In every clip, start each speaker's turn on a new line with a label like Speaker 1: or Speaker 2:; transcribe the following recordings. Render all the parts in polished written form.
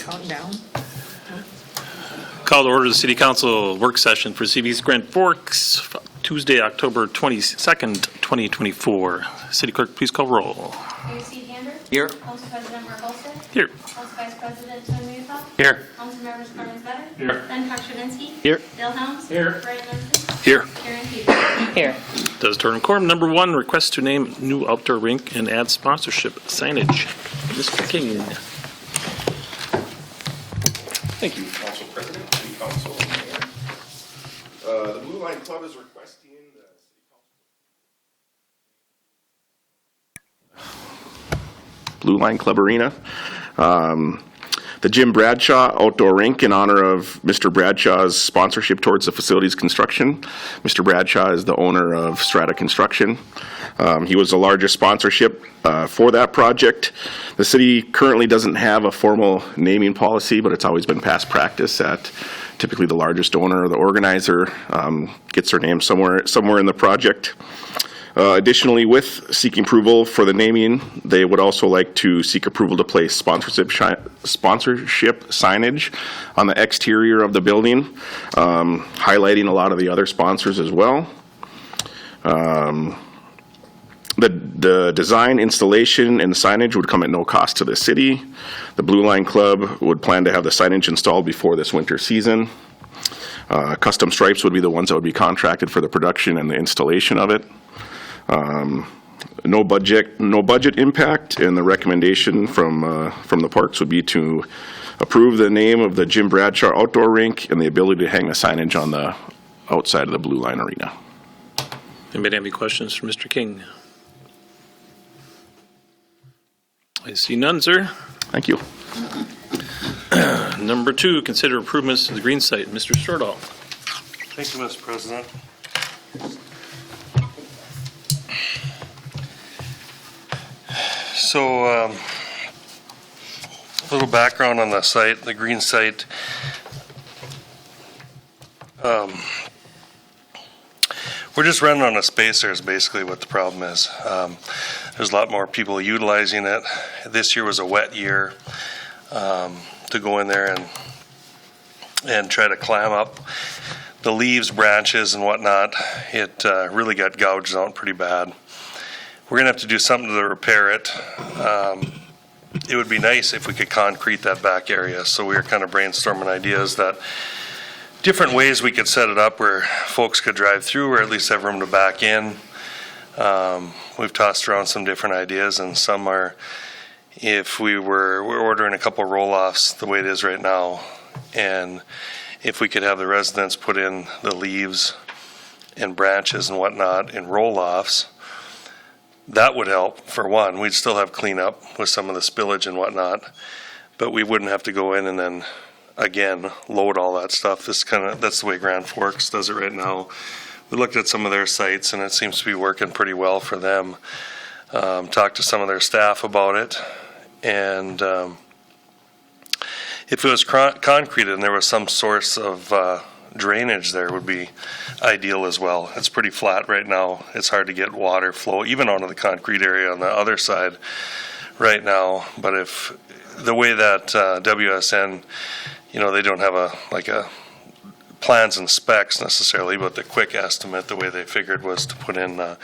Speaker 1: counting down.
Speaker 2: Call to order the City Council work session for CV's Grand Forks, Tuesday, October 22nd, 2024. City Clerk, please call roll.
Speaker 3: Mayor Steve Gander.
Speaker 4: Here.
Speaker 3: Council President Mark Olson.
Speaker 2: Here.
Speaker 3: Council Vice President Tony Mufa.
Speaker 4: Here.
Speaker 3: Council Members Clemens Better.
Speaker 2: Here.
Speaker 3: Ben Pakshavinsky.
Speaker 4: Here.
Speaker 3: Dale Helms.
Speaker 2: Here.
Speaker 3: Brian Lindsay.
Speaker 2: Here.
Speaker 3: Karen Peter.
Speaker 1: Here.
Speaker 2: Does turn quorum. Number 1, request to name new outdoor rink and add sponsorship signage. Mr. King.
Speaker 5: Thank you, Council President, City Council, Mayor. The Blue Line Club is requesting the Blue Line Club Arena. The Jim Bradshaw Outdoor Rink in honor of Mr. Bradshaw's sponsorship towards the facility's construction. Mr. Bradshaw is the owner of Strata Construction. He was the largest sponsorship for that project. The city currently doesn't have a formal naming policy, but it's always been past practice that typically the largest owner or the organizer gets their name somewhere in the project. Additionally, with seeking approval for the naming, they would also like to seek approval to place sponsorship signage on the exterior of the building, highlighting a lot of the other sponsors as well. The design, installation, and signage would come at no cost to the city. The Blue Line Club would plan to have the signage installed before this winter season. Custom stripes would be the ones that would be contracted for the production and the installation of it. No budget impact, and the recommendation from the parks would be to approve the name of the Jim Bradshaw Outdoor Rink and the ability to hang a signage on the outside of the Blue Line Arena.
Speaker 2: Anybody have any questions for Mr. King? I see none, sir.
Speaker 5: Thank you.
Speaker 2: Number 2, consider improvements to the green site. Mr. Stordahl.
Speaker 6: Thank you, Mr. President. So, a little background on the site, the green site. We're just running on a spacer is basically what the problem is. There's a lot more people utilizing it. This year was a wet year to go in there and try to climb up the leaves, branches, and whatnot. It really got gouged out pretty bad. We're going to have to do something to repair it. It would be nice if we could concrete that back area. So we were kind of brainstorming ideas that different ways we could set it up where folks could drive through or at least have room to back in. We've tossed around some different ideas, and some are, if we're ordering a couple roll-offs the way it is right now, and if we could have the residents put in the leaves and branches and whatnot in roll-offs, that would help. For one, we'd still have cleanup with some of the spillage and whatnot, but we wouldn't have to go in and then again load all that stuff. That's the way Grand Forks does it right now. We looked at some of their sites and it seems to be working pretty well for them. Talked to some of their staff about it, and if it was concrete and there was some source of drainage there, would be ideal as well. It's pretty flat right now. It's hard to get water flow even onto the concrete area on the other side right now. But if the way that WSN, they don't have a plans and specs necessarily, but the quick estimate, the way they figured was to put in a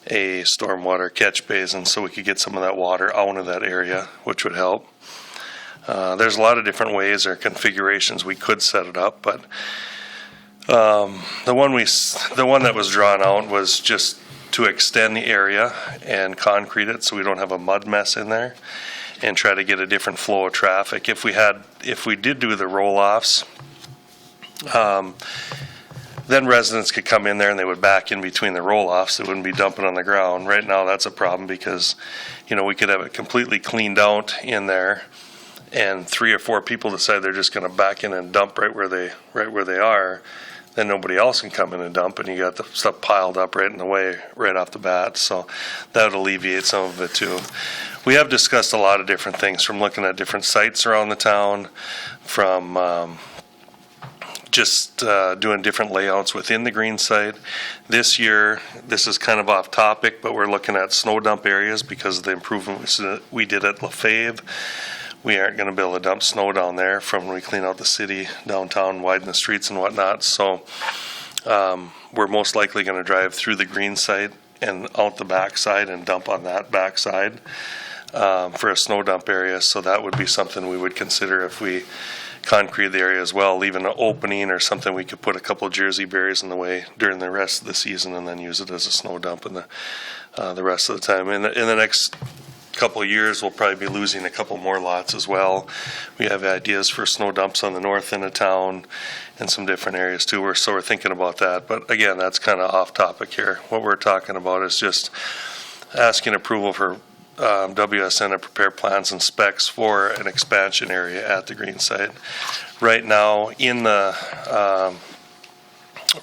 Speaker 6: stormwater catch basin so we could get some of that water out of that area, which would help. There's a lot of different ways or configurations we could set it up, but the one that was drawn out was just to extend the area and concrete it so we don't have a mud mess in there, and try to get a different flow of traffic. If we did do the roll-offs, then residents could come in there and they would back in between the roll-offs. They wouldn't be dumping on the ground. Right now, that's a problem because, we could have it completely cleaned out in there, and 3 or 4 people decide they're just going to back in and dump right where they are. Then nobody else can come in and dump, and you got the stuff piled up right in the way right off the bat. So that would alleviate some of it too. We have discussed a lot of different things, from looking at different sites around the town, from just doing different layouts within the green site. This year, this is kind of off topic, but we're looking at snow dump areas because of the improvements that we did at Lefebvre. we aren't going to be able to dump snow down there from when we clean out the city downtown, widen the streets and whatnot. So we're most likely going to drive through the green site and out the back side and dump on that back side for a snow dump area. So that would be something we would consider if we concrete the area as well, leave an opening or something. We could put a couple Jersey berries in the way during the rest of the season and then use it as a snow dump in the rest of the time. In the next couple of years, we'll probably be losing a couple more lots as well. We have ideas for snow dumps on the north end of town and some different areas too. So we're thinking about that. But again, that's kind of off topic here. What we're talking about is just asking approval for WSN to prepare plans and specs for an expansion area at the green site. Right now, in the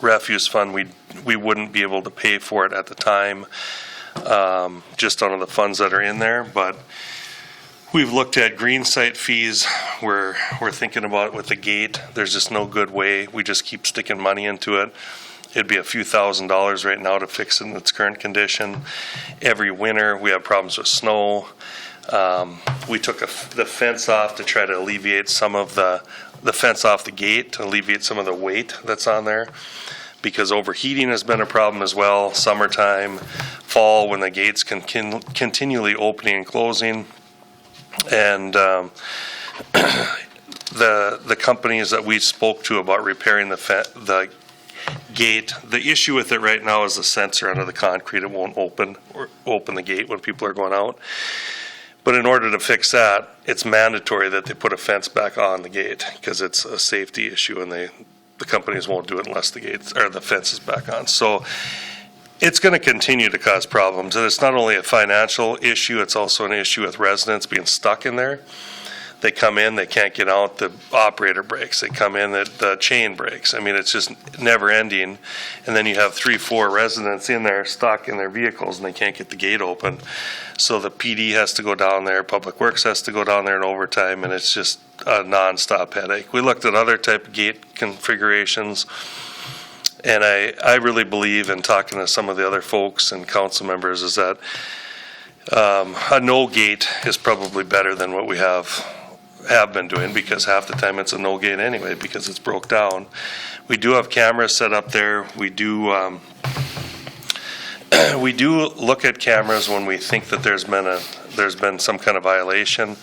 Speaker 6: refuse fund, we wouldn't be able to pay for it at the time, just out of the funds that are in there. But we've looked at green site fees. We're thinking about it with the gate. There's just no good way. We just keep sticking money into it. It'd be a few $1,000s right now to fix it in its current condition. Every winter, we have problems with snow. We took the fence off to try to alleviate some of the fence off the gate, to alleviate some of the weight that's on there, because overheating has been a problem as well. Summertime, fall, when the gates can continually opening and closing. And the companies that we spoke to about repairing the gate, the issue with it right now is the sensor under the concrete. It won't open the gate when people are going out. But in order to fix that, it's mandatory that they put a fence back on the gate because it's a safety issue, and the companies won't do it unless the fence is back on. So it's going to continue to cause problems. And it's not only a financial issue, it's also an issue with residents being stuck in there. They come in, they can't get out, the operator breaks. They come in, the chain breaks. I mean, it's just never ending. And then you have 3-4 residents in there stuck in their vehicles and they can't get the gate open. So the PD has to go down there, Public Works has to go down there in overtime, and it's just a nonstop headache. We looked at other type of gate configurations, and I really believe, in talking to some of the other folks and council members, is that a no gate is probably better than what we have been doing, because half the time it's a no gate anyway because it's broke down. We do have cameras set up there. We do look at cameras when we think that there's been some kind of violation.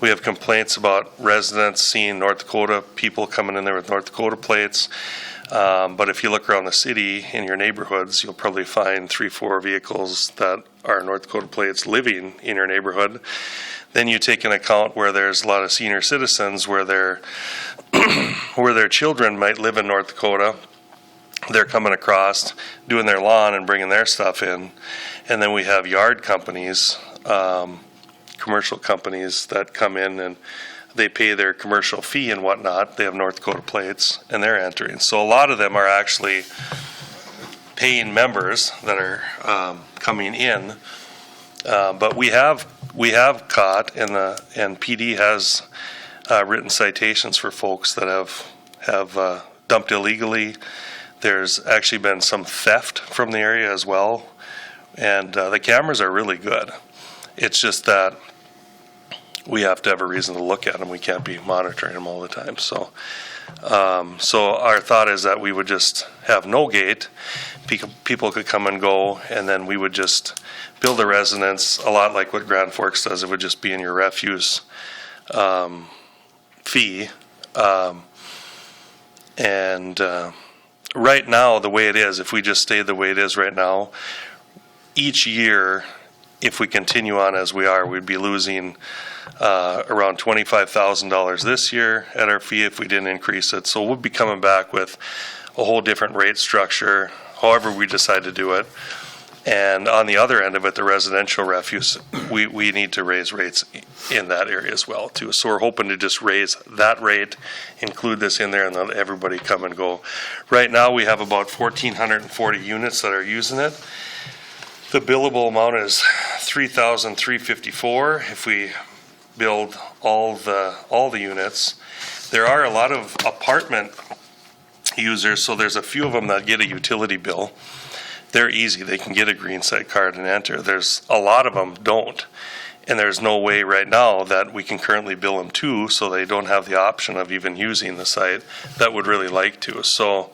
Speaker 6: We have complaints about residents seeing North Dakota people coming in there with North Dakota plates. But if you look around the city in your neighborhoods, you'll probably find 3-4 vehicles that are North Dakota plates living in your neighborhood. Then you take into account where there's a lot of senior citizens where their children might live in North Dakota. They're coming across, doing their lawn and bringing their stuff in. And then we have yard companies, commercial companies that come in and they pay their commercial fee and whatnot. They have North Dakota plates and they're entering. So a lot of them are actually paying members that are coming in. But we have caught, and PD has written citations for folks that have dumped illegally. There's actually been some theft from the area as well. And the cameras are really good. It's just that we have to have a reason to look at them. We can't be monitoring them all the time. So our thought is that we would just have no gate. People could come and go, and then we would just build a residence, a lot like what Grand Forks does. It would just be in your refuse fee. Right now, the way it is, if we just stay the way it is right now, each year, if we continue on as we are, we'd be losing around $25,000 this year at our fee if we didn't increase it. So we'll be coming back with a whole different rate structure, however we decide to do it. And on the other end of it, the residential refuse, we need to raise rates in that area as well too. So we're hoping to just raise that rate, include this in there, and let everybody come and go. Right now, we have about 1,440 units that are using it. The billable amount is $3,354 if we build all the units. There are a lot of apartment users, so there's a few of them that get a utility bill. They're easy. They can get a green site card and enter. There's a lot of them don't. And there's no way right now that we can currently bill them to, so they don't have the option of even using the site that would really like to. So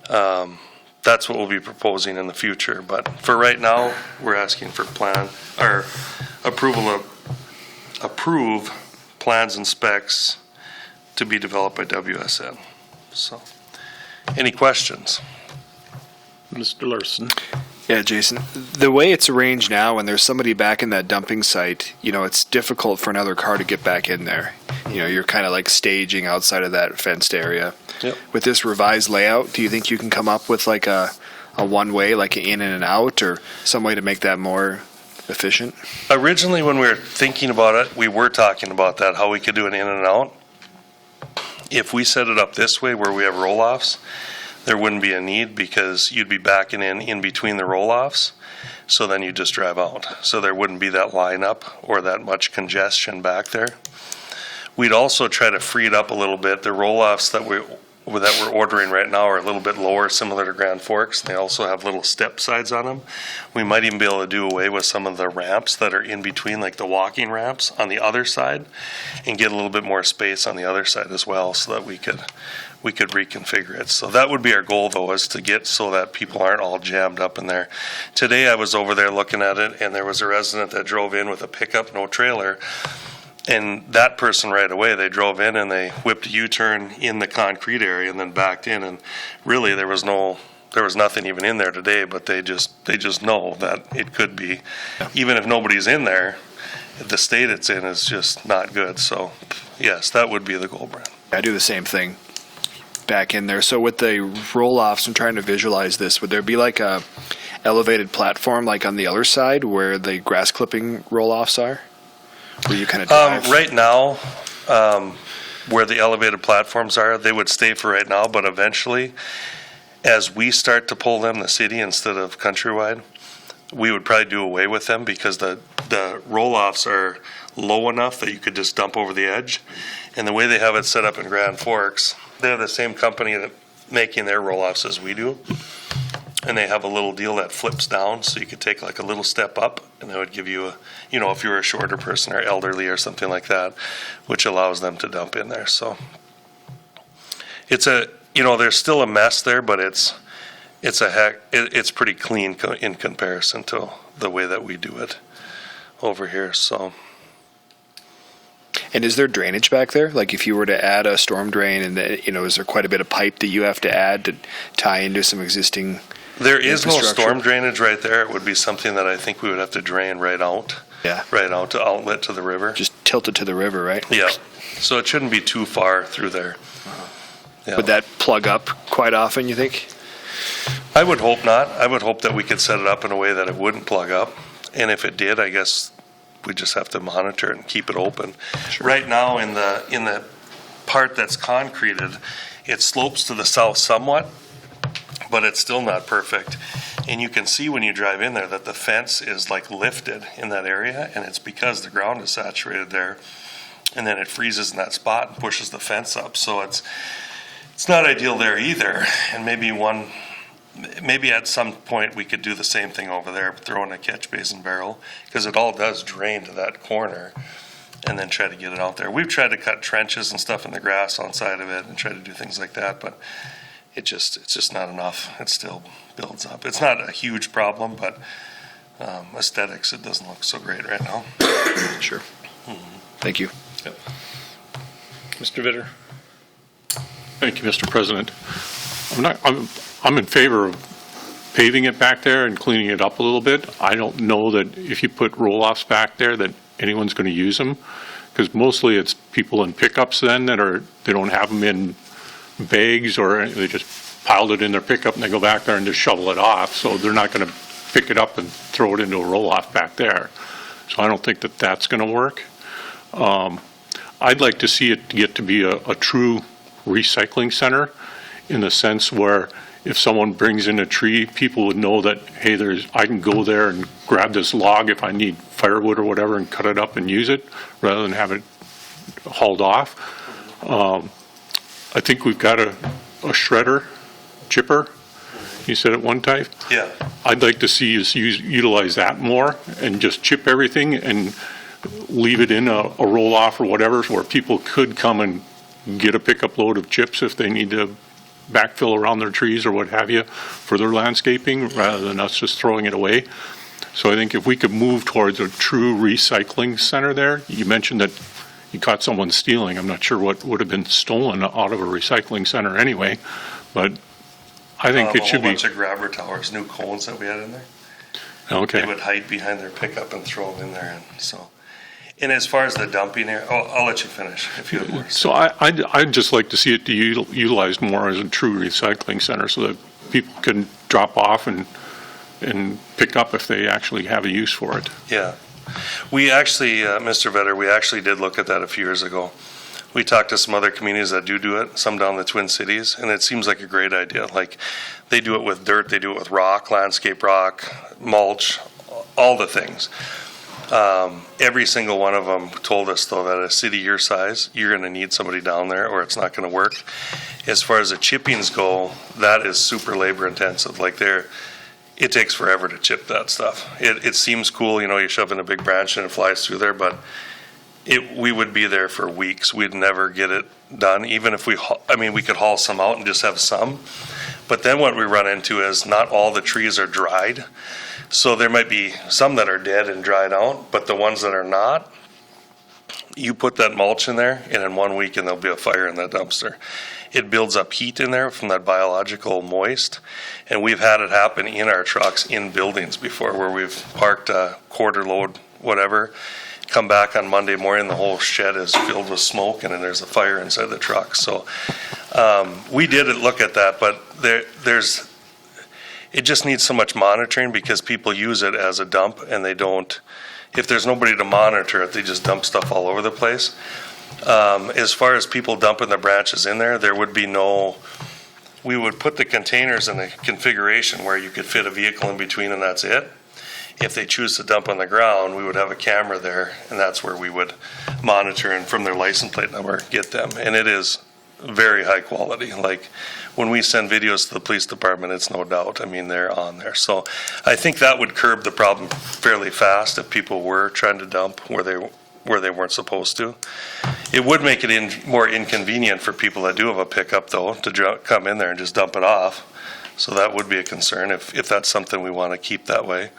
Speaker 6: that's what we'll be proposing in the future. But for right now, we're asking for approve plans and specs to be developed by WSN. So, any questions?
Speaker 2: Mr. Larson.
Speaker 1: Yeah, Jason, the way it's arranged now, when there's somebody back in that dumping site, it's difficult for another car to get back in there. You're kind of like staging outside of that fenced area.
Speaker 6: Yep.
Speaker 1: With this revised layout, do you think you can come up with like a one-way, like an in and an out, or some way to make that more efficient?
Speaker 6: Originally, when we were thinking about it, we were talking about that, how we could do an in and out. If we set it up this way where we have roll-offs, there wouldn't be a need because you'd be backing in between the roll-offs, so then you just drive out. So there wouldn't be that lineup or that much congestion back there. We'd also try to free it up a little bit. The roll-offs that we're ordering right now are a little bit lower, similar to Grand Forks. They also have little step sides on them. We might even be able to do away with some of the ramps that are in between, like the walking ramps on the other side, and get a little bit more space on the other side as well, so that we could reconfigure it. So that would be our goal, though, is to get so that people aren't all jammed up in there. Today I was over there looking at it, and there was a resident that drove in with a pickup, no trailer. And that person right away, they drove in and they whipped a U-turn in the concrete area and then backed in. And really, there was nothing even in there today, but they just know that it could be, even if nobody's in there, the state it's in is just not good. So, yes, that would be the goal, Brent.
Speaker 1: I do the same thing back in there. So with the roll-offs, I'm trying to visualize this. Would there be like a elevated platform like on the other side where the grass clipping roll-offs are? Where you kind of dive?
Speaker 6: Right now, where the elevated platforms are, they would stay for right now, but eventually, as we start to pull them, the city instead of countrywide, we would probably do away with them because the roll-offs are low enough that you could just dump over the edge. And the way they have it set up in Grand Forks, they have the same company that making their roll-offs as we do. And they have a little deal that flips down, so you could take like a little step up, and that would give you if you're a shorter person or elderly or something like that, which allows them to dump in there. So it's there's still a mess there, but it's pretty clean in comparison to the way that we do it over here. So.
Speaker 1: And is there drainage back there? Like if you were to add a storm drain, and is there quite a bit of pipe that you have to add to tie into some existing?
Speaker 6: There is no
Speaker 1: infrastructure?
Speaker 6: storm drainage right there. It would be something that I think we would have to drain right out.
Speaker 1: Yeah.
Speaker 6: Right out to outlet to the river.
Speaker 1: Just tilt it to the river, right?
Speaker 6: Yeah. So it shouldn't be too far through there. Yeah.
Speaker 1: Would that plug up quite often, you think?
Speaker 6: I would hope not. I would hope that we could set it up in a way that it wouldn't plug up. And if it did, I guess we just have to monitor it and keep it open.
Speaker 1: Sure.
Speaker 6: Right now in the part that's concreted, it slopes to the south somewhat, but it's still not perfect. And you can see when you drive in there that the fence is like lifted in that area, and it's because the ground is saturated there, and then it freezes in that spot and pushes the fence up. So it's not ideal there either. And maybe at some point we could do the same thing over there, throw in a catch basin barrel, because it all does drain to that corner, and then try to get it out there. We've tried to cut trenches and stuff in the grass on side of it and try to do things like that, but it's just not enough. It still builds up. It's not a huge problem, but aesthetics, it doesn't look so great right now.
Speaker 1: Sure. Thank you.
Speaker 6: Yep.
Speaker 2: Mr. Vitter.
Speaker 4: Thank you, Mr. President. I'm in favor of paving it back there and cleaning it up a little bit. I don't know that if you put roll-offs back there that anyone's going to use them, because mostly it's people in pickups then they don't have them in bags, or they just piled it in their pickup and they go back there and just shovel it off. So they're not going to pick it up and throw it into a roll-off back there. So I don't think that that's going to work. I'd like to see it get to be a true recycling center, in the sense where if someone brings in a tree, people would know that, hey, I can go there and grab this log if I need firewood or whatever and cut it up and use it, rather than have it hauled off. I think we've got a shredder, chipper, you said at one time.
Speaker 6: Yeah.
Speaker 4: I'd like to see us utilize that more and just chip everything and leave it in a roll-off or whatever, where people could come and get a pickup load of chips if they need to backfill around their trees or what have you for their landscaping, rather than us just throwing it away. So I think if we could move towards a true recycling center there, you mentioned that you caught someone stealing. I'm not sure what would have been stolen out of a recycling center anyway, but I think it should
Speaker 6: A
Speaker 4: be.
Speaker 6: whole bunch of grabber towers, new cones that we had in there. They
Speaker 4: Okay.
Speaker 6: would hide behind their pickup and throw them in there, and so. And as far as the dumping area, I'll let you finish if you have more.
Speaker 4: So I'd just like to see it utilized more as a true recycling center so that people can drop off and pick up if they actually have a use for it.
Speaker 6: Yeah. We actually, Mr. Vetter, we actually did look at that a few years ago. We talked to some other communities that do it, some down in the Twin Cities, and it seems like a great idea. Like, they do it with dirt, they do it with rock, landscape rock, mulch, all the things. Every single one of them told us, though, that a city your size, you're going to need somebody down there or it's not going to work. As far as the chippings go, that is super labor intensive. Like, it takes forever to chip that stuff. It seems cool, you shove in a big branch and it flies through there, but we would be there for weeks. We'd never get it done, even if we could haul some out and just have some. But then what we run into is not all the trees are dried. So there might be some that are dead and dried out, but the ones that are not, you put that mulch in there, and in 1 week, and there'll be a fire in that dumpster. It builds up heat in there from that biological moist, and we've had it happen in our trucks in buildings before, where we've parked a quarter load, whatever, come back on Monday morning, the whole shed is filled with smoke, and then there's a fire inside the truck. So we did look at that, but it just needs so much monitoring because people use it as a dump and they don't, if there's nobody to monitor it, they just dump stuff all over the place. As far as people dumping the branches in there, there would be we would put the containers in a configuration where you could fit a vehicle in between and that's it. If they choose to dump on the ground, we would have a camera there and that's where we would monitor and from their license plate number get them. And it is very high quality. Like, when we send videos to the police department, it's no doubt. I mean, they're on there. So I think that would curb the problem fairly fast if people were trying to dump where they weren't supposed to. It would make it more inconvenient for people that do have a pickup, though, to come in there and just dump it off. So that would be a concern if that's something we want to keep that way.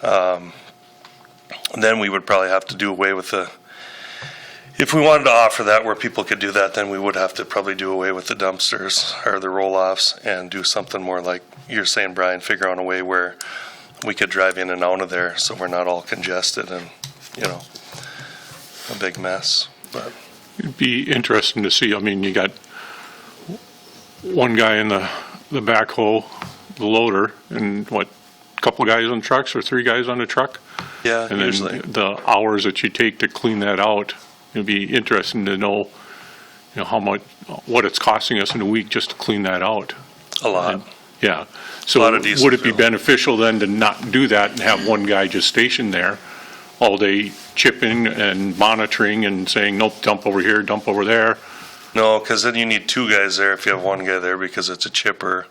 Speaker 6: Then we would probably have to do away with if we wanted to offer that where people could do that, then we would have to probably do away with the dumpsters or the roll-offs and do something more like you're saying, Brian, figure out a way where we could drive in and out of there so we're not all congested and, a big mess. But
Speaker 4: It'd be interesting to see. I mean, you got one guy in the backhoe, the loader, and a couple guys on trucks or 3 guys on a truck?
Speaker 6: yeah,
Speaker 4: And
Speaker 6: usually.
Speaker 4: then the hours that you take to clean that out, it'd be interesting to know, how much, what it's costing us in a week just to clean that out.
Speaker 6: A lot.
Speaker 4: Yeah.
Speaker 6: A
Speaker 4: So
Speaker 6: lot of diesel
Speaker 4: would it be
Speaker 6: fuel.
Speaker 4: beneficial then to not do that and have one guy just stationed there all day chipping and monitoring and saying, nope, dump over here, dump over there?
Speaker 6: No, because then you need 2 guys there if you have 1 guy there because it's a chipper.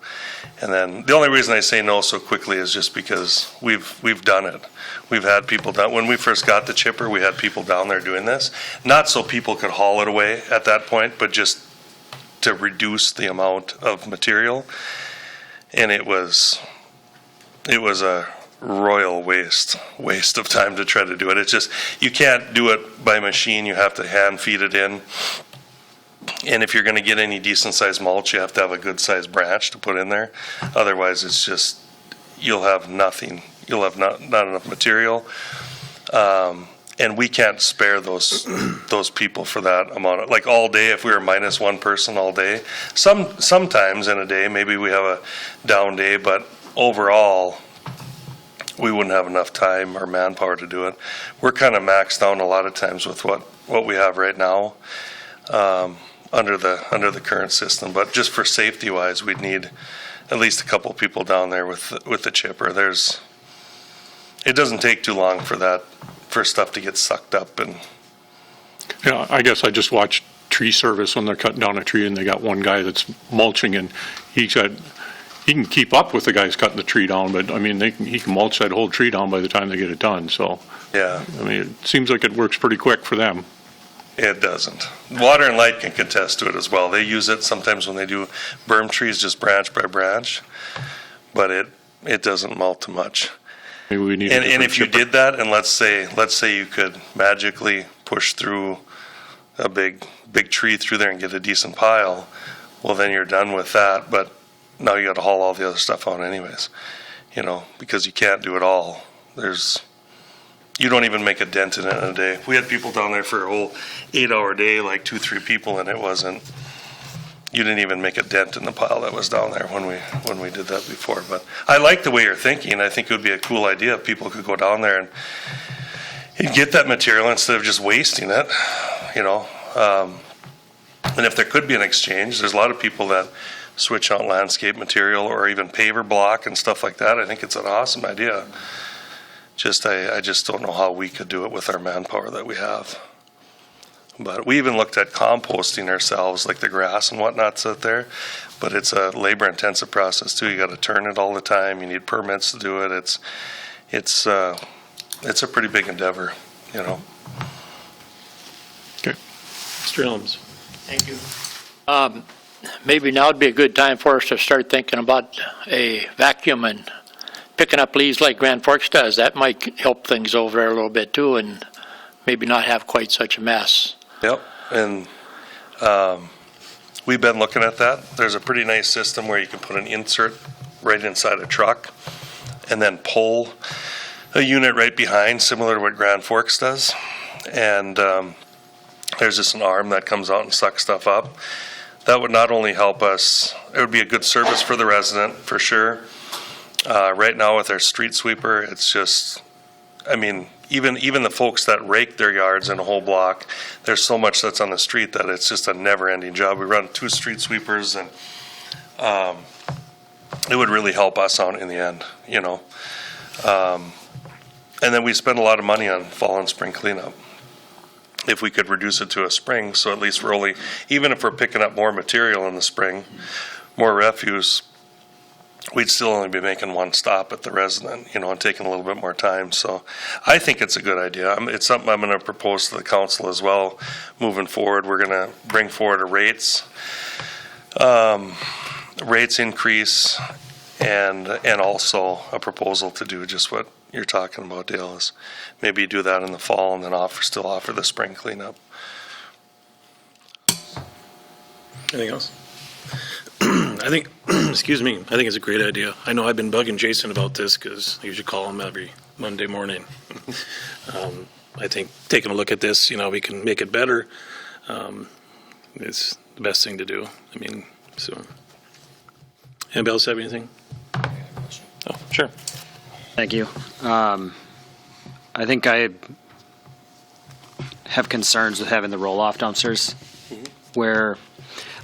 Speaker 6: And then the only reason I say no so quickly is just because we've done it. We've had people down, when we first got the chipper, we had people down there doing this. Not so people could haul it away at that point, but just to reduce the amount of material. And it was a royal waste of time to try to do it. It's just, you can't do it by machine, you have to hand feed it in. And if you're going to get any decent sized mulch, you have to have a good sized branch to put in there. Otherwise, it's just, you'll have nothing. You'll have not enough material. And we can't spare those people for that amount of, like all day, if we were minus 1 person all day. Sometimes in a day, maybe we have a down day, but overall, we wouldn't have enough time or manpower to do it. We're kind of maxed down a lot of times with what we have right now. Under the current system, but just for safety wise, we'd need at least a couple people down there with the chipper. It doesn't take too long for stuff to get sucked up and.
Speaker 4: Yeah, I guess I just watched tree service when they're cutting down a tree and they got one guy that's mulching and he's got he can keep up with the guys cutting the tree down, but, I mean, he can mulch that whole tree down by the time they get it done, so,
Speaker 6: Yeah,
Speaker 4: I mean, it seems like it works pretty quick for them.
Speaker 6: it doesn't. Water and Light can contest to it as well. They use it sometimes when they do berm trees, just branch by branch, but it doesn't melt too much.
Speaker 4: Maybe we need.
Speaker 6: And if you did that, and let's say you could magically push through a big tree through there and get a decent pile, well, then you're done with that, but now you got to haul all the other stuff out anyways, because you can't do it all. You don't even make a dent in it in a day. We had people down there for a whole 8-hour day, like 2-3 people, and you didn't even make a dent in the pile that was down there when we did that before. But I like the way you're thinking. I think it would be a cool idea if people could go down there and get that material instead of just wasting it, and if there could be an exchange, there's a lot of people that switch out landscape material or even paver block and stuff like that. I think it's an awesome idea. I just don't know how we could do it with our manpower that we have. But we even looked at composting ourselves, like the grass and whatnot's out there. But it's a labor-intensive process too. You got to turn it all the time. You need permits to do it. It's a pretty big endeavor,
Speaker 2: Mr. Elms.
Speaker 7: Thank you. Maybe now would be a good time for us to start thinking about a vacuum and picking up leaves like Grand Forks does. That might help things over there a little bit too, and maybe not have quite such a mess.
Speaker 6: Yep, and we've been looking at that. There's a pretty nice system where you can put an insert right inside a truck and then pull a unit right behind, similar to what Grand Forks does. And there's just an arm that comes out and sucks stuff up. That would not only help us, it would be a good service for the resident, for sure. Right now with our street sweeper, it's just, even the folks that rake their yards in a whole block, there's so much that's on the street that it's just a never-ending job. We run 2 street sweepers, and it would really help us out in the end, and then we spend a lot of money on fall and spring cleanup. If we could reduce it to a spring, so at least even if we're picking up more material in the spring, more refuse, we'd still only be making one stop at the resident, and taking a little bit more time. So I think it's a good idea. It's something I'm going to propose to the council as well moving forward. We're going to bring forward a rates increase and also a proposal to do just what you're talking about, Dale, is maybe do that in the fall and then still offer the spring cleanup.
Speaker 2: Anything else? I think, excuse me, I think it's a great idea. I know I've been bugging Jason about this because I usually call him every Monday morning. I think taking a look at this, we can make it better. It's the best thing to do. So. Anybody else have anything? Oh, sure.
Speaker 8: Thank you. I think I have concerns with having the roll-off dumpsters where,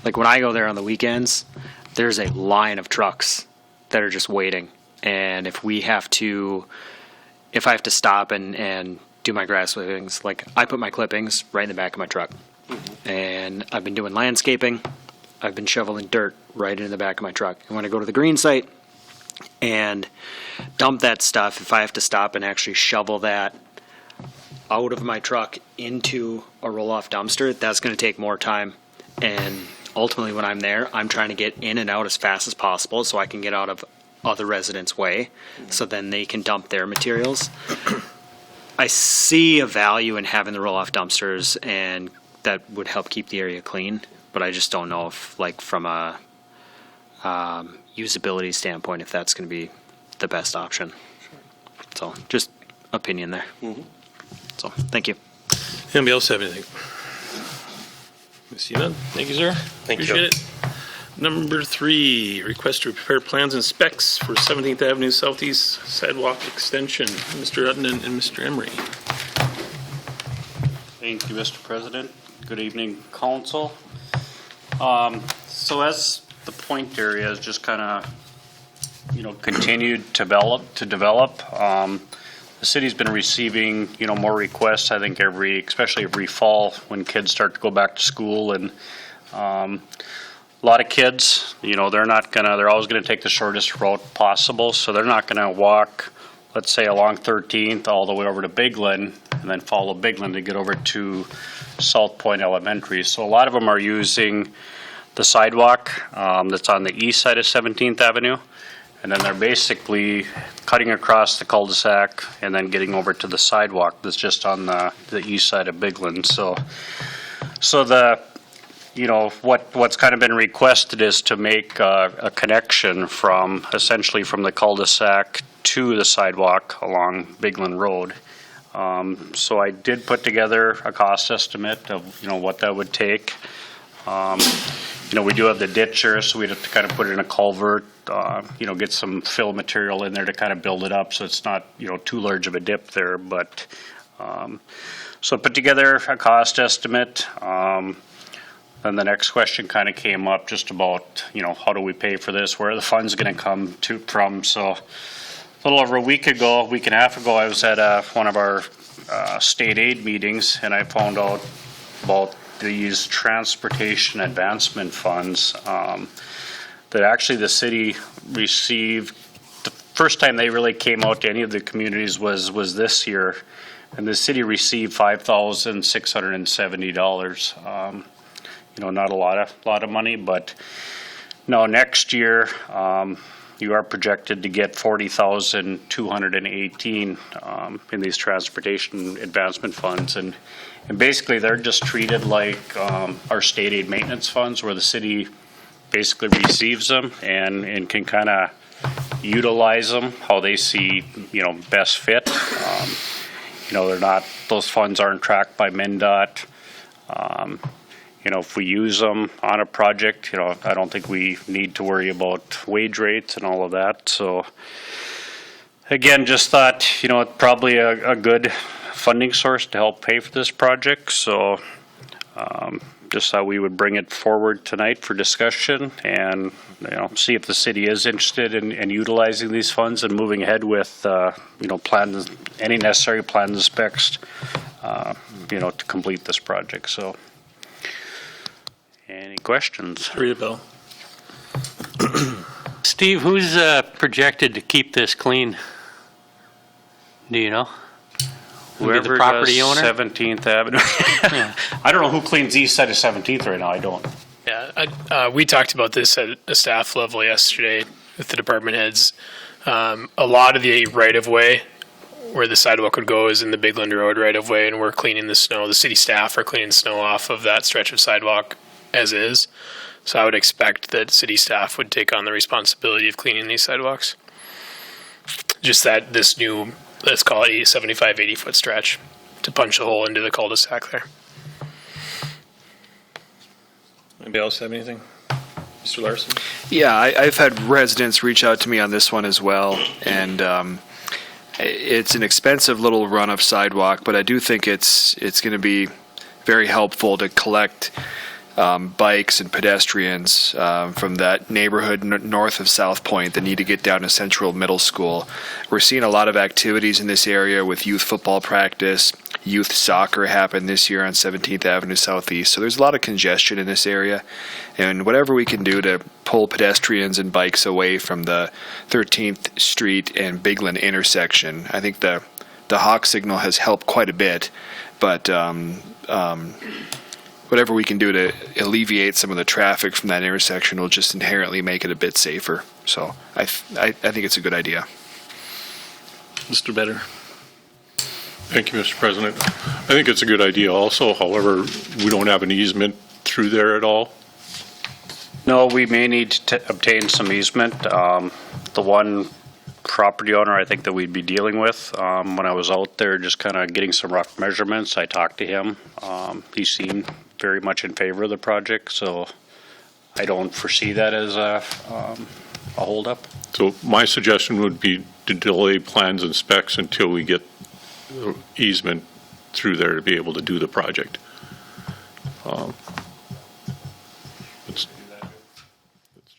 Speaker 8: like when I go there on the weekends, there's a line of trucks that are just waiting. And if I have to stop and do my grass clippings, like I put my clippings right in the back of my truck. And I've been doing landscaping. I've been shoveling dirt right in the back of my truck. And when I go to the green site and dump that stuff, if I have to stop and actually shovel that out of my truck into a roll-off dumpster, that's going to take more time. And ultimately when I'm there, I'm trying to get in and out as fast as possible so I can get out of other residents' way so then they can dump their materials. I see a value in having the roll-off dumpsters, and that would help keep the area clean, but I just don't know if, like, from a usability standpoint, if that's going to be the best option. So, just opinion there. So, thank you.
Speaker 2: Anybody else have anything? See none? Thank you, sir.
Speaker 6: Thank you.
Speaker 2: Appreciate it. Number 3, request to prepare plans and specs for 17th Avenue Southeast Sidewalk Extension. Mr. Huttunen and Mr. Emery.
Speaker 9: Thank you, Mr. President. Good evening, Council. So as the point area is just kind of, continued to develop, the city's been receiving, more requests, I think especially every fall when kids start to go back to school, and a lot of kids, they're always gonna take the shortest route possible, so they're not gonna walk, let's say, along 13th all the way over to Bigland and then follow Bigland to get over to South Point Elementary. So a lot of them are using the sidewalk that's on the east side of 17th Avenue. And then they're basically cutting across the cul-de-sac and then getting over to the sidewalk that's just on the east side of Bigland. So what's kind of been requested is to make a connection essentially from the cul-de-sac to the sidewalk along Bigland Road. So I did put together a cost estimate of, what that would take. We do have the ditcher, so we'd have to kind of put it in a culvert, get some fill material in there to kind of build it up so it's not, too large of a dip there. But, so I put together a cost estimate. Then the next question kind of came up just about, how do we pay for this? Where are the funds going to come from? So a little over a week and a half ago, I was at one of our state aid meetings, and I found out about these transportation advancement funds that actually the city received. The first time they really came out to any of the communities was this year, and the city received $5,670. Not a lot of money, but no, next year you are projected to get $40,218 in these transportation advancement funds, and basically they're just treated like our state aid maintenance funds, where the city basically receives them and can kind of utilize them how they see best fit. Those funds aren't tracked by MnDOT. If we use them on a project, I don't think we need to worry about wage rates and all of that. So again, just thought, probably a good funding source to help pay for this project. So just thought we would bring it forward tonight for discussion and, see if the city is interested in utilizing these funds and moving ahead with, plans, any necessary plans and specs, to complete this project. So. Any questions?
Speaker 2: Read it, Bill.
Speaker 7: Steve, who's projected to keep this clean? Do you know? Would be the property owner?
Speaker 9: 17th Avenue. I don't know who cleans the east side of 17th right now. I don't.
Speaker 10: Yeah, we talked about this at a staff level yesterday with the department heads. A lot of the right-of-way where the sidewalk would go is in the Bigland Road right-of-way, and we're cleaning the snow. The city staff are cleaning the snow off of that stretch of sidewalk as is. So I would expect that city staff would take on the responsibility of cleaning these sidewalks. Just that this new, let's call it 75, 80-foot stretch to punch a hole into the cul-de-sac there.
Speaker 2: Anybody else have anything? Mr. Larson?
Speaker 1: Yeah, I've had residents reach out to me on this one as well, and it's an expensive little run of sidewalk, but I do think it's going to be very helpful to collect bikes and pedestrians from that neighborhood north of South Point that need to get down to Central Middle School. We're seeing a lot of activities in this area with youth football practice. Youth soccer happened this year on 17th Avenue Southeast. So there's a lot of congestion in this area. And whatever we can do to pull pedestrians and bikes away from the 13th Street and Bigland intersection, I think the hawk signal has helped quite a bit. But whatever we can do to alleviate some of the traffic from that intersection will just inherently make it a bit safer. So I think it's a good idea.
Speaker 2: Mr. Better?
Speaker 4: Thank you, Mr. President. I think it's a good idea also. However, we don't have an easement through there at all.
Speaker 9: No, we may need to obtain some easement. The one property owner I think that we'd be dealing with, when I was out there just kind of getting some rough measurements, I talked to him. He seemed very much in favor of the project, so I don't foresee that as a holdup.
Speaker 4: So my suggestion would be to delay plans and specs until we get easement through there to be able to do the project. It's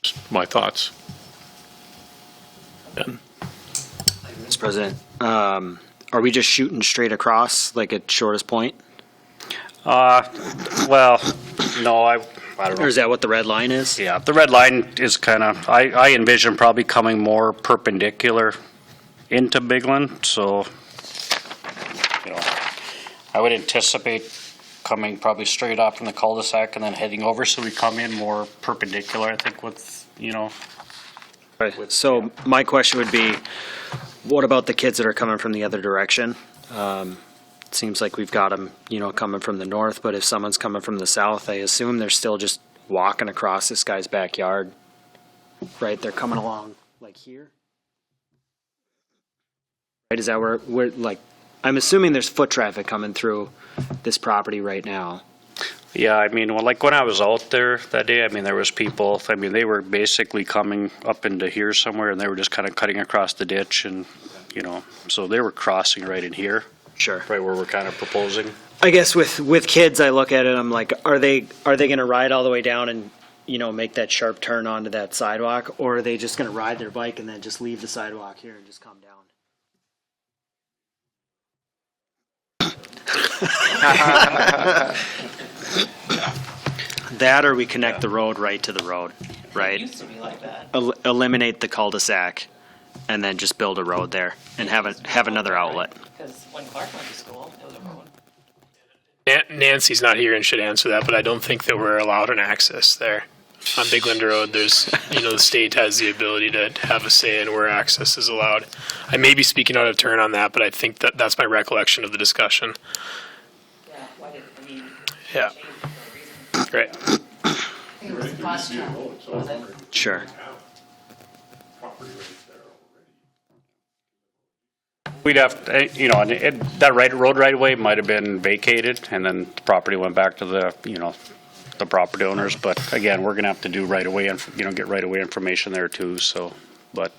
Speaker 4: just my thoughts.
Speaker 2: Ben?
Speaker 8: Mr. President, are we just shooting straight across, like at shortest point?
Speaker 9: Well, no, I don't
Speaker 8: Or
Speaker 9: know.
Speaker 8: is that what the red line is?
Speaker 9: Yeah, the red line is kind of, I envision probably coming more perpendicular into Bigland, so, you know, I would anticipate coming probably straight off from the cul-de-sac and then heading over, so we come in more perpendicular, I think, with, you know.
Speaker 8: Right. So my question would be, what about the kids that are coming from the other direction? It seems like we've got them, you know, coming from the north, but if someone's coming from the south, I assume they're still just walking across this guy's backyard, right? They're coming along like here. Right, is that where we're like, I'm assuming there's foot traffic coming through this property right now.
Speaker 9: Yeah, I mean, well, like when I was out there that day, I mean, there was people, I mean, they were basically coming up into here somewhere and they were just kind of cutting across the ditch and, you know, so they were crossing right in here.
Speaker 8: Sure.
Speaker 9: Right where we're kind of proposing.
Speaker 8: I guess with kids, I look at it, I'm like, are they going to ride all the way down and, you know, make that sharp turn onto that sidewalk, or are they just going to ride their bike and then just leave the sidewalk here and just come down? That, or we connect the road right to the road, right?
Speaker 11: It used to be like that.
Speaker 8: Eliminate the cul-de-sac and then just build a road there and have another outlet.
Speaker 11: Because when Clark went to school, it was a road.
Speaker 10: Nancy's not here and should answer that, but I don't think that we're allowed an access there. On Bigland Road, there's, you know, the state has the ability to have a say in where access is allowed. I may be speaking out of turn on that, but I think that that's my recollection of the discussion.
Speaker 11: Yeah, why did, I mean,
Speaker 10: Yeah.
Speaker 11: change it for a reason.
Speaker 10: Right.
Speaker 11: I think it was a cost jump. Was it?
Speaker 8: Sure.
Speaker 9: We'd have, you know, and that road right away might have been vacated and then the property went back to the, you know, the property owners. But again, we're going to have to do right away and, you know, get right away information there too. So, but.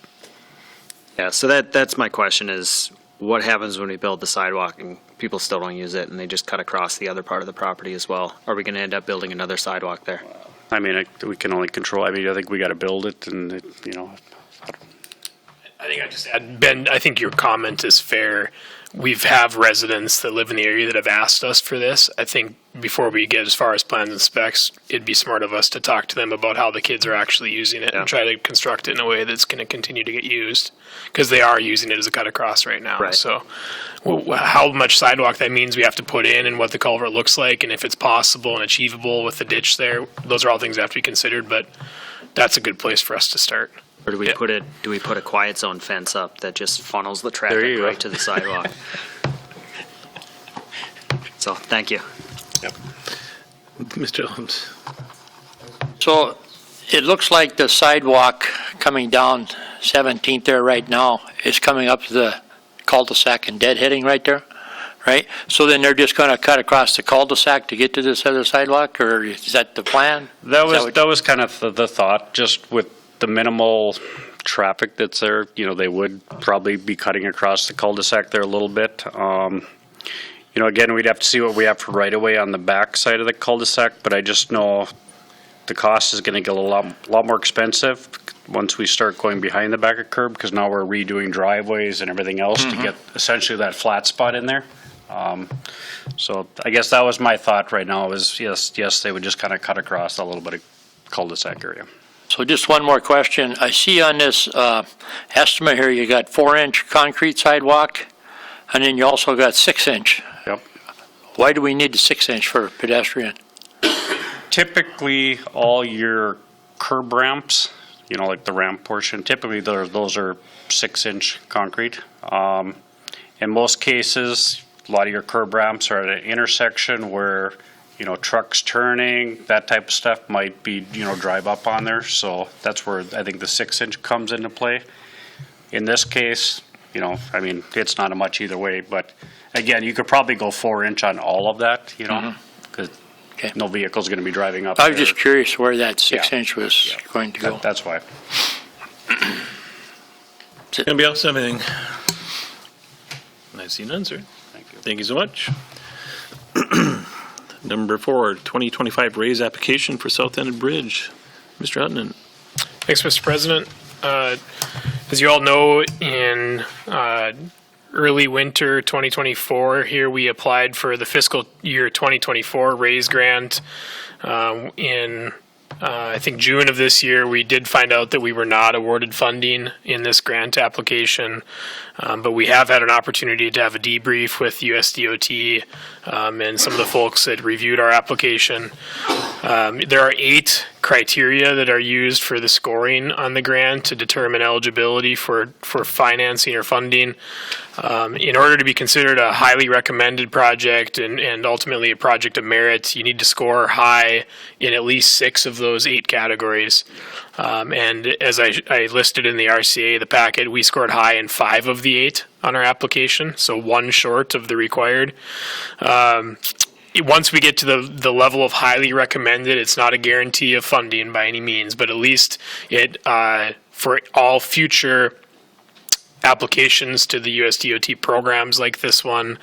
Speaker 8: Yeah, so that's my question is, what happens when we build the sidewalk and people still don't use it and they just cut across the other part of the property as well? Are we going to end up building another sidewalk there?
Speaker 9: I mean, we can only control, I mean, I think we got to build it and, you know.
Speaker 10: I think I just add, Ben, I think your comment is fair. We've have residents that live in the area that have asked us for this. I think before we get as far as plans and specs, it'd be smart of us to talk to them about how the kids are actually using it and try to construct it in a way that's going to continue to get used, because they are using it as a cut across right now.
Speaker 8: Right.
Speaker 10: So how much sidewalk that means we have to put in and what the culvert looks like and if it's possible and achievable with the ditch there, those are all things that have to be considered, but that's a good place for us to start.
Speaker 8: Or do we put a quiet zone fence up that just funnels the traffic
Speaker 9: There you go.
Speaker 8: right to the sidewalk? So, thank you.
Speaker 2: Yep. Mr. Holmes.
Speaker 7: So it looks like the sidewalk coming down 17th there right now is coming up to the cul-de-sac and deadheading right there, right? So then they're just going to cut across the cul-de-sac to get to this other sidewalk, or is that the plan?
Speaker 9: That was kind of the thought, just with the minimal traffic that's there, you know, they would probably be cutting across the cul-de-sac there a little bit. You know, again, we'd have to see what we have for right away on the back side of the cul-de-sac, but I just know the cost is going to get a lot more expensive once we start going behind the back of curb, because now we're redoing driveways and everything else to get essentially that flat spot in there. So I guess that was my thought right now is yes, they would just kind of cut across a little bit of cul-de-sac area.
Speaker 7: So just one more question. I see on this estimate here, you got 4-inch concrete sidewalk, and then you also got 6-inch.
Speaker 9: Yep.
Speaker 7: Why do we need the 6-inch for pedestrian?
Speaker 9: Typically, all your curb ramps, you know, like the ramp portion, typically those are 6-inch concrete. In most cases, a lot of your curb ramps are at an intersection where, you know, trucks turning, that type of stuff might be, you know, drive up on there. So that's where I think the 6-inch comes into play. In this case, you know, I mean, it's not a much either way, but again, you could probably go 4-inch on all of that, you know, because no vehicle's going to be driving up
Speaker 7: I was
Speaker 9: there.
Speaker 7: just curious where that 6-inch was going to go.
Speaker 9: That's why.
Speaker 2: Anybody else have anything? I see none, sir.
Speaker 9: Thank you.
Speaker 2: Thank you so much. Number 4, 2025 raise application for South Ended Bridge. Mr. Huttunen.
Speaker 10: Thanks, Mr. President. As you all know, in early winter 2024 here, we applied for the fiscal year 2024 RAISE grant in I think June of this year. We did find out that we were not awarded funding in this grant application, but we have had an opportunity to have a debrief with USDOT and some of the folks that reviewed our application. There are 8 criteria that are used for the scoring on the grant to determine eligibility for financing or funding. In order to be considered a highly recommended project and ultimately a project of merit, you need to score high in at least 6 of those 8 categories. And as I listed in the RCA, the packet, we scored high in 5 of the 8 on our application, so 1 short of the required. Once we get to the level of highly recommended, it's not a guarantee of funding by any means, but at least it for all future applications to the USDOT programs like this one,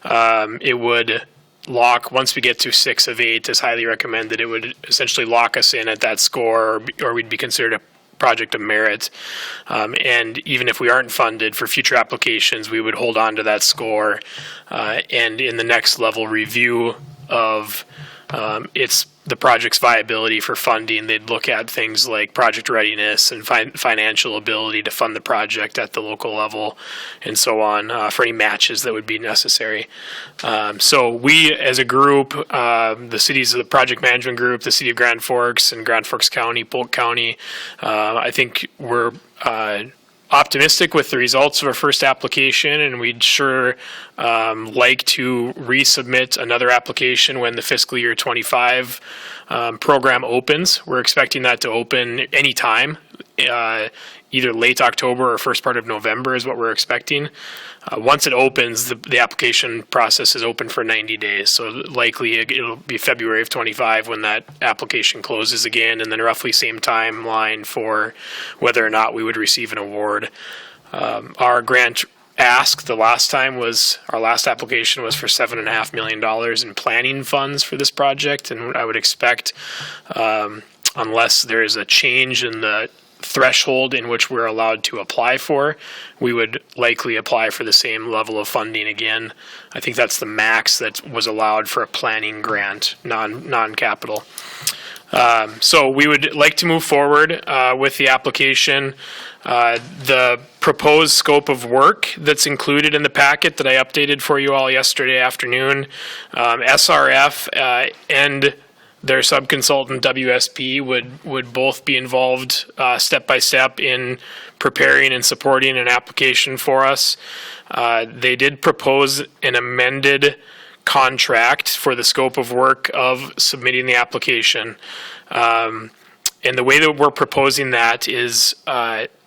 Speaker 10: it would lock, once we get to 6 of 8 as highly recommended, it would essentially lock us in at that score, or we'd be considered a project of merit. And even if we aren't funded for future applications, we would hold on to that score. And in the next level review of the project's viability for funding, they'd look at things like project readiness and financial ability to fund the project at the local level and so on, for any matches that would be necessary. So we as a group, the cities of the project management group, the city of Grand Forks and Grand Forks County, Polk County, I think we're optimistic with the results of our first application, and we'd sure like to resubmit another application when the fiscal year 25 program opens. We're expecting that to open anytime, either late October or first part of November is what we're expecting. Once it opens, the application process is open for 90 days. So likely it'll be February of 25 when that application closes again, and then roughly same timeline for whether or not we would receive an award. Our grant ask the last time was, our last application was for $7.5 million in planning funds for this project. And I would expect, unless there is a change in the threshold in which we're allowed to apply for, we would likely apply for the same level of funding again. I think that's the max that was allowed for a planning grant, non-capital. So we would like to move forward with the application. The proposed scope of work that's included in the packet that I updated for you all yesterday afternoon, SRF and their subconsultant WSP would both be involved step by step in preparing and supporting an application for us. They did propose an amended contract for the scope of work of submitting the application. And the way that we're proposing that is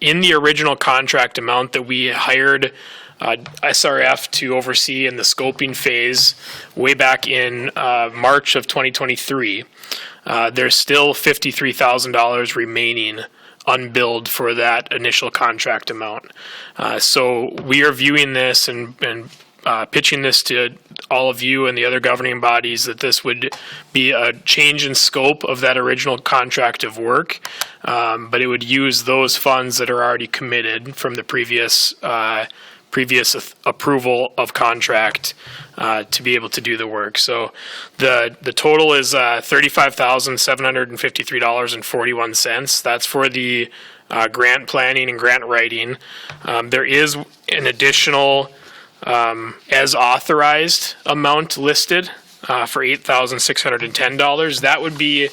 Speaker 10: in the original contract amount that we hired SRF to oversee in the scoping phase way back in March of 2023. There's still $53,000 remaining unbilled for that initial contract amount. So we are viewing this and pitching this to all of you and the other governing bodies that this would be a change in scope of that original contract of work, but it would use those funds that are already committed from the previous approval of contract to be able to do the work. So the total is $35,753.41. That's for the grant planning and grant writing. There is an additional as authorized amount listed for $8,610. That would be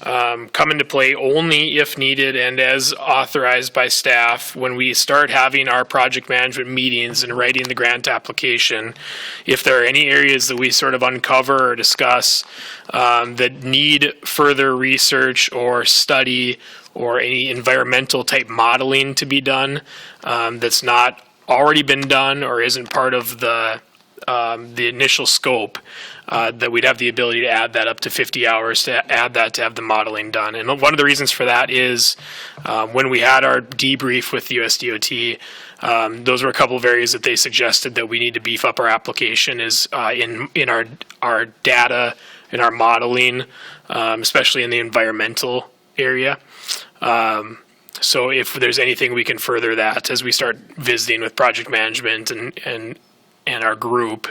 Speaker 10: come into play only if needed and as authorized by staff when we start having our project management meetings and writing the grant application. If there are any areas that we sort of uncover or discuss that need further research or study or any environmental type modeling to be done that's not already been done or isn't part of the initial scope, that we'd have the ability to add that up to 50 hours to add that to have the modeling done. And one of the reasons for that is when we had our debrief with the USDOT, those were a couple of areas that they suggested that we need to beef up our application is in our data and our modeling, especially in the environmental area. So if there's anything we can further that as we start visiting with project management and our group,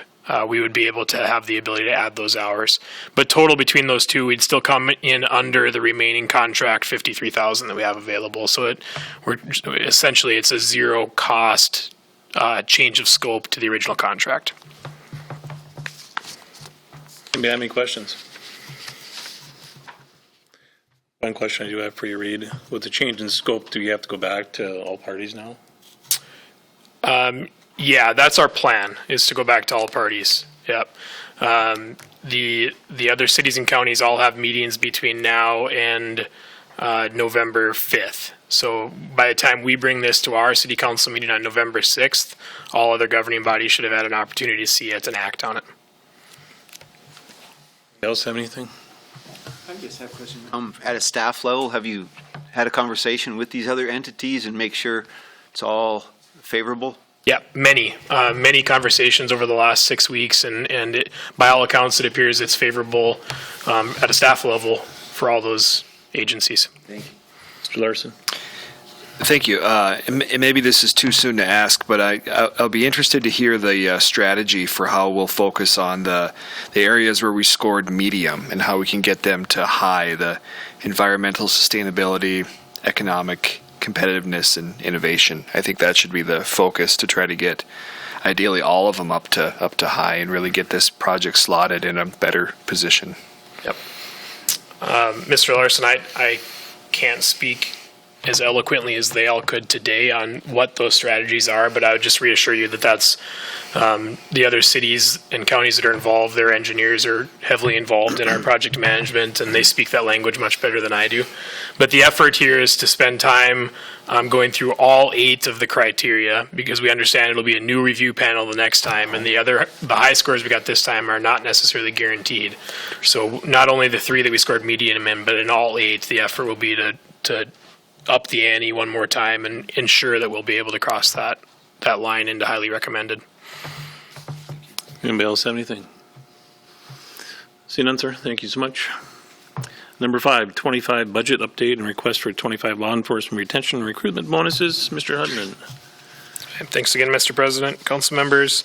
Speaker 10: we would be able to have the ability to add those hours. But total between those two, we'd still come in under the remaining contract 53,000 that we have available. So essentially it's a zero cost change of scope to the original contract.
Speaker 2: Anybody have any questions? One question I do have for you, Reid. With the change in scope, do you have to go back to all parties now?
Speaker 10: Yeah, that's our plan, is to go back to all parties. Yep. The other cities and counties all have meetings between now and November 5th. So by the time we bring this to our city council meeting on November 6th, all other governing bodies should have had an opportunity to see it and act on it.
Speaker 2: Anybody else have anything?
Speaker 12: I just have a question. At a staff level, have you had a conversation with these other entities and make sure it's all favorable?
Speaker 10: Yeah, many conversations over the last 6 weeks, and by all accounts, it appears it's favorable at a staff level for all those agencies.
Speaker 12: Thank you.
Speaker 2: Mr. Larson?
Speaker 1: Thank you. And maybe this is too soon to ask, but I'll be interested to hear the strategy for how we'll focus on the areas where we scored medium and how we can get them to high, the environmental sustainability, economic competitiveness, and innovation. I think that should be the focus to try to get ideally all of them up to high and really get this project slotted in a better position.
Speaker 10: Yep. Mr. Larson, I can't speak as eloquently as they all could today on what those strategies are, but I would just reassure you that that's the other cities and counties that are involved. Their engineers are heavily involved in our project management, and they speak that language much better than I do. But the effort here is to spend time going through all 8 of the criteria, because we understand it'll be a new review panel the next time, and the high scores we got this time are not necessarily guaranteed. So not only the 3 that we scored medium in, but in all 8, the effort will be to up the ante one more time and ensure that we'll be able to cross that line into highly recommended.
Speaker 2: Anybody else have anything? See none, sir. Thank you so much. Number 5, 25 budget update and request for 25 law enforcement retention and recruitment bonuses. Mr. Huttunen.
Speaker 10: Thanks again, Mr. President, council members.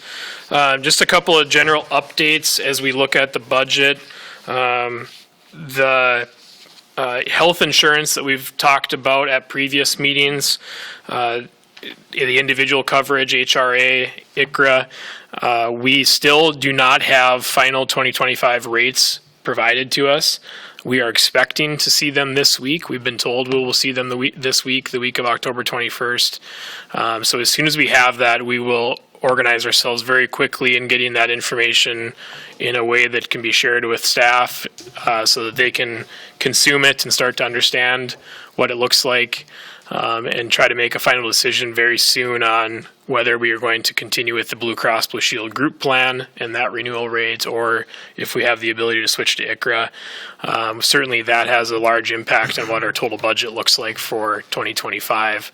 Speaker 10: Just a couple of general updates as we look at the budget. The health insurance that we've talked about at previous meetings, the individual coverage, HRA, ICRA, we still do not have final 2025 rates provided to us. We are expecting to see them this week. We've been told we will see them this week, the week of October 21st. So as soon as we have that, we will organize ourselves very quickly in getting that information in a way that can be shared with staff so that they can consume it and start to understand what it looks like and try to make a final decision very soon on whether we are going to continue with the Blue Cross Blue Shield group plan and that renewal rate, or if we have the ability to switch to ICRA. Certainly that has a large impact on what our total budget looks like for 2025.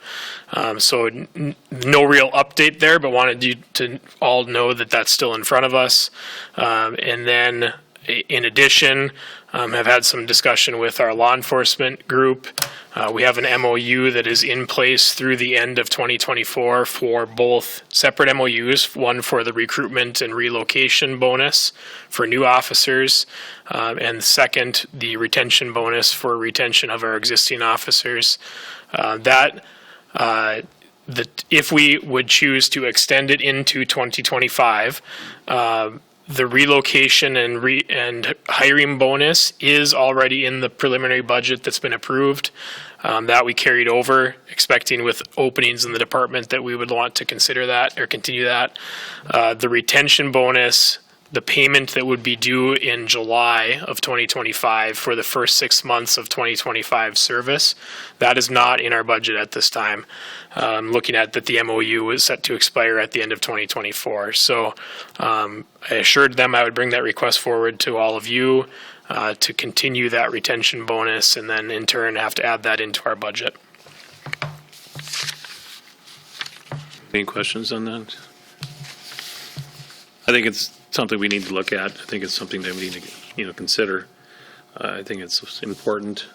Speaker 10: So no real update there, but wanted you to all know that that's still in front of us. And then in addition, have had some discussion with our law enforcement group. We have an MOU that is in place through the end of 2024 for both separate MOUs, one for the recruitment and relocation bonus for new officers, and second, the retention bonus for retention of our existing officers. If we would choose to extend it into 2025, the relocation and hiring bonus is already in the preliminary budget that's been approved. That we carried over, expecting with openings in the department that we would want to consider that or continue that. The retention bonus, the payment that would be due in July of 2025 for the first 6 months of 2025 service, that is not in our budget at this time. Looking at that, the MOU is set to expire at the end of 2024. So I assured them I would bring that request forward to all of you to continue that retention bonus, and then in turn have to add that into our budget.
Speaker 2: Any questions on that? I think it's something we need to look at. I think it's something that we need to, consider. I think it's important.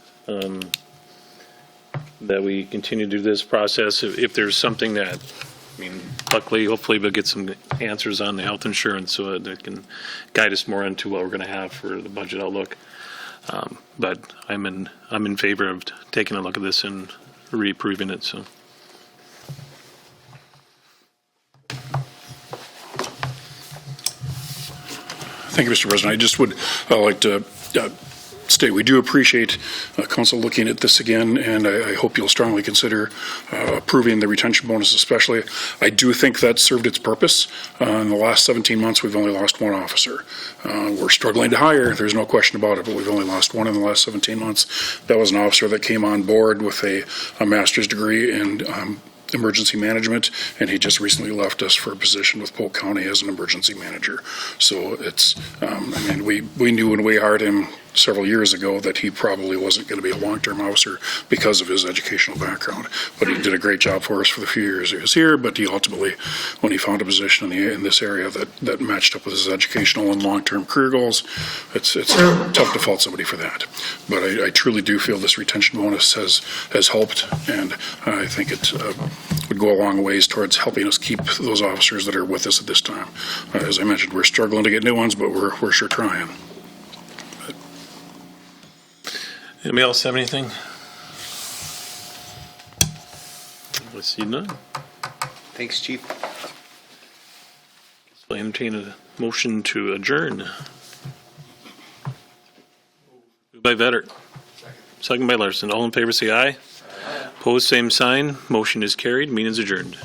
Speaker 2: that we continue to do this process. If there's something that, I mean, luckily, hopefully we'll get some answers on the health insurance so that can guide us more into what we're going to have for the budget outlook. But I'm in favor of taking a look at this and reapproving it, so.
Speaker 13: Thank you, Mr. President. I just would like to state we do appreciate council looking at this again, and I hope you'll strongly consider approving the retention bonus especially. I do think that served its purpose. In the last 17 months, we've only lost one officer. We're struggling to hire, there's no question about it, but we've only lost one in the last 17 months. That was an officer that came on board with a master's degree in emergency management, and he just recently left us for a position with Polk County as an emergency manager. So it's, I mean, we knew when we hired him several years ago that he probably wasn't going to be a long-term officer because of his educational background. But he did a great job for us for the few years he was here, but he ultimately, when he found a position in this area that matched up with his educational and long-term career goals, it's tough to fault somebody for that. But I truly do feel this retention bonus has helped, and I think it would go a long ways towards helping us keep those officers that are with us at this time. As I mentioned, we're struggling to get new ones, but we're sure trying.
Speaker 2: Anybody else have anything? I see none.
Speaker 12: Thanks, Chief.
Speaker 2: So I entertain a motion to adjourn. Moved by Vetter. Second by Larson. All in favor say aye. Opposed, same sign. Motion is carried. Meeting is adjourned.